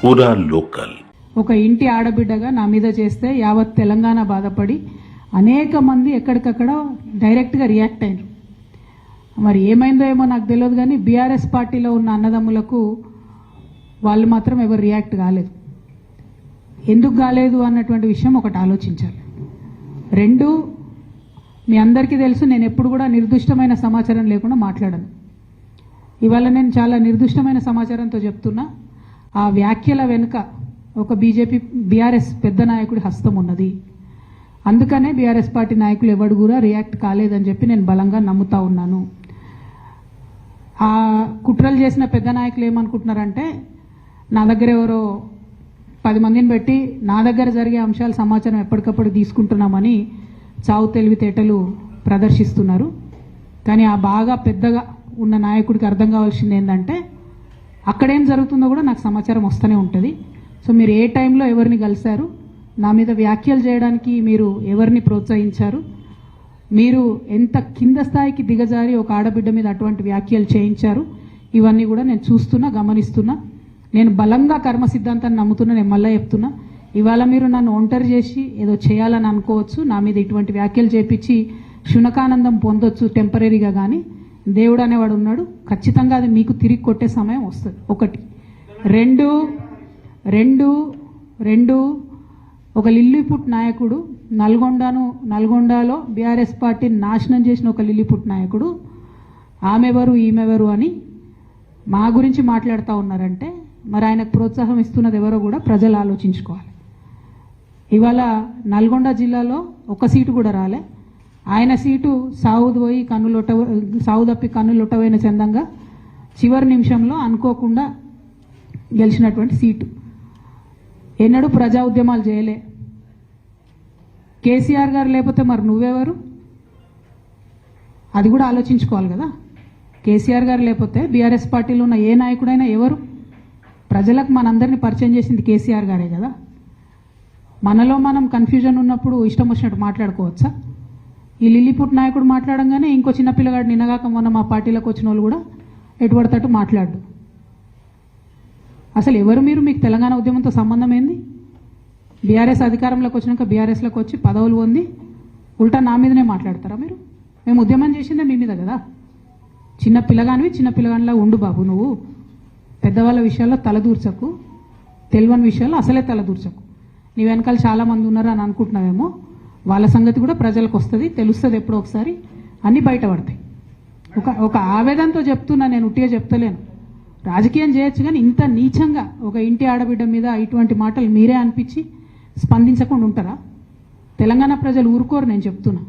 పూరా లోకల్. ఒక ఇంటి ఆడబిడ్డగా నా మీద చేస్తే యావత్ తెలంగాణ బాధపడి అనేక మంది ఎక్కడికక్కడ డైరెక్ట్గా రియాక్ట్ అయ్యారు. మరి ఏమైందో ఏమో నాకు తెలియదు, కానీ బీఆర్ఎస్ పార్టీలో ఉన్న అన్నదమ్ములకు వాళ్ళు మాత్రం ఎవరు రియాక్ట్ కాలేదు. ఎందుకు కాలేదు అన్నటువంటి విషయం ఒకటి ఆలోచించాలి. రెండు, మీ అందరికీ తెలుసు, నేను ఎప్పుడు కూడా నిర్దిష్టమైన సమాచారం లేకుండా మాట్లాడను. ఇవాళ నేను చాలా నిర్దిష్టమైన సమాచారంతో చెప్తున్నా. ఆ వ్యాఖ్యల వెనుక ఒక బీఆర్ఎస్ పెద్ద నాయకుడి హస్తం ఉన్నది. అందుకనే బీఆర్ఎస్ పార్టీ నాయకులు ఎవరు కూడా రియాక్ట్ కాలేదని చెప్పి నేను బలంగా నమ్ముతా ఉన్నాను. ఆ కుట్రలు చేసిన పెద్ద నాయకులు ఏమనుకుంటున్నారంటే, నా దగ్గర ఎవరో 10 మందిని పెట్టి నా దగ్గర జరిగే అంశాల సమాచారం ఎప్పటికప్పుడు తీసుకుంటున్నామని చావు తెలివితేటలు ప్రదర్శిస్తున్నారు. కానీ ఆ బాగా పెద్దగా ఉన్న నాయకుడికి అర్థం కావాల్సింది ఏంటంటే, అక్కడేం జరుగుతుందో కూడా నాకు సమాచారం వస్తూనే ఉంటుంది. సో మీరు ఏ టైంలో ఎవరిని కలిశారు, నా మీద వ్యాఖ్యలు చేయడానికి మీరు ఎవరిని ప్రోత్సహించారు, మీరు ఎంత కింద స్థాయికి దిగజారి ఒక ఆడబిడ్డ మీద అటువంటి వ్యాఖ్యలు చేయించారు, ఇవన్నీ కూడా నేను చూస్తున్నా, గమనిస్తున్నా. నేను బలంగా కర్మ సిద్ధాంతాన్ని నమ్ముతున్నా. నేను మళ్ళీ చెప్తున్నా, ఇవాళ మీరు నన్ను ఒంటరి చేసి ఏదో చేయాలని అనుకోవచ్చు, నా మీద ఇటువంటి వ్యాఖ్యలు చేపించి శునకానందం పొందొచ్చు టెంపరీగా, కానీ దేవుడు అనేవాడు ఉన్నాడు. ఖచ్చితంగా అది మీకు తిరిగి కొట్టే సమయం వస్తుంది. ఒకటి. రెండు ఒక లిల్లీపుట్ నాయకుడు, నల్గొండలో బీఆర్ఎస్ పార్టీని నాశనం చేసిన ఒక లిల్లీపుట్ నాయకుడు ఆమెవరు ఈమెవరు అని మా గురించి మాట్లాడుతూ ఉన్నారంటే, మరి ఆయనకు ప్రోత్సాహం ఇస్తున్నది ఎవరో కూడా ప్రజలు ఆలోచించుకోవాలి. ఇవాళ నల్గొండ జిల్లాలో ఒక సీటు కూడా రాలే. ఆయన సీటు సావు తప్పి కన్నులొట్టవైన చందంగా చివరి నిమిషంలో అనుకోకుండా గెలిచినటువంటి సీటు. ఎన్నడూ ప్రజా ఉద్యమాలు చేయలే. కేసీఆర్ గారు లేకపోతే మరి నువ్వెవరు, అది కూడా ఆలోచించుకోవాలి కదా. కేసీఆర్ గారు లేకపోతే బీఆర్ఎస్ పార్టీలో ఉన్న ఏ నాయకుడైనా ఎవరు? ప్రజలకు మనందరినీ పరిచయం చేసింది కేసీఆర్ గారే కదా. మనలో మనం కన్ఫ్యూజన్ ఉన్నప్పుడు ఇష్టం వచ్చినట్టు మాట్లాడుకోవచ్చా? ఈ లిల్లీపుట్ నాయకుడు మాట్లాడంగానే ఇంకో చిన్న పిల్లగాడు నిన్నగాక మొన్న మా పార్టీలోకి వచ్చిన వాళ్ళు కూడా ఎటుపడతట్టు మాట్లాడు. అసలు ఎవరు మీరు? మీకు తెలంగాణ ఉద్యమంతో సంబంధం ఏంది? బీఆర్ఎస్ అధికారంలోకి వచ్చినాక బీఆర్ఎస్లోకి వచ్చి పదవులు పొంది ఉల్టా నా మీదనే మాట్లాడతారా మీరు? మేము ఉద్యమం చేసిందే మీ మీద కదా. చిన్న పిల్లగానిలా ఉండు బాబు. నువ్వు పెద్దవాళ్ళ విషయాల్లో తలదూర్చకు, తెలియని విషయాల్లో అసలే తలదూర్చకు. నీ వెనకాల చాలామంది ఉన్నారు అని అనుకుంటున్నావేమో. వాళ్ళ సంగతి కూడా ప్రజలకు వస్తుంది, తెలుస్తుంది. ఎప్పుడో ఒకసారి అన్నీ బయటపడతాయి. ఒక ఆవేదనతో చెప్తున్నా, నేను ఉట్టిగా చెప్తలేను. రాజకీయం చేయొచ్చు, కానీ ఇంత నీచంగా ఒక ఇంటి ఆడబిడ్డ మీద ఇటువంటి మాటలు మీరే అనిపించి స్పందించకుండా ఉంటారా? తెలంగాణ ప్రజలు ఊరుకోరు, నేను చెప్తున్నా.